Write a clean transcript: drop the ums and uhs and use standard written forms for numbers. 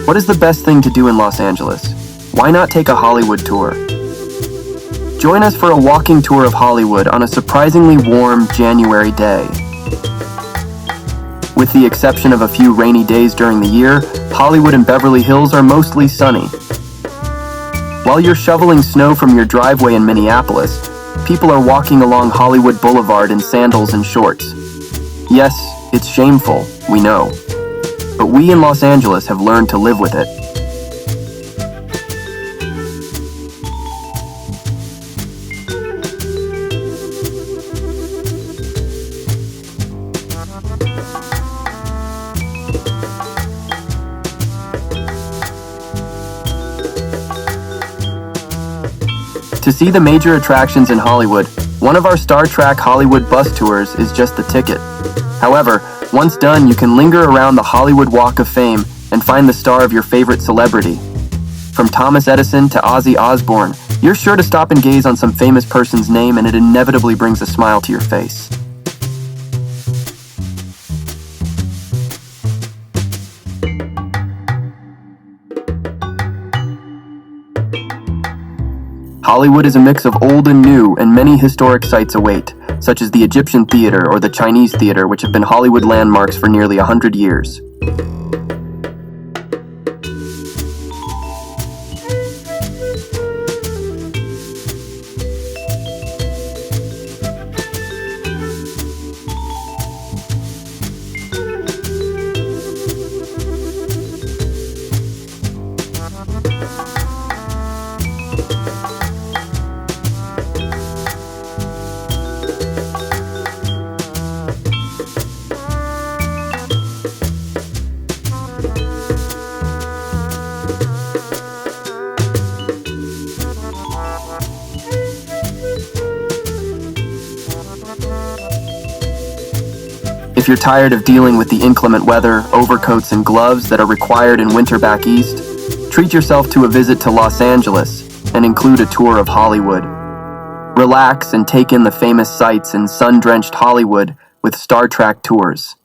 What is the best thing to do in Los Angeles? Why not take a Hollywood tour? Join us for a walking tour of Hollywood on a surprisingly warm January day. With the exception of a few rainy days during the year, Hollywood and Beverly Hills are mostly sunny. While you're shoveling snow from your driveway in Minneapolis, people are walking along Hollywood Boulevard in sandals and shorts. Yes, it's shameful, we know. But we in Los Angeles have learned to live with it. To see the major attractions in Hollywood, one of our Star Trek Hollywood bus tours is just the ticket. However, once done, you can linger around the Hollywood Walk of Fame and find the star of your favorite celebrity. From Thomas Edison to Ozzy Osbourne, you're sure to stop and gaze on some famous person's name, and it inevitably brings a smile to your face. Hollywood is a mix of old and new, and many historic sites await, such as the Egyptian Theatre or the Chinese Theatre, which have been Hollywood landmarks for nearly 100 years. If you're tired of dealing with the inclement weather, overcoats, and gloves that are required in winter back east, treat yourself to a visit to Los Angeles and include a tour of Hollywood. Relax and take in the famous sights in sun-drenched Hollywood with Star Trek tours.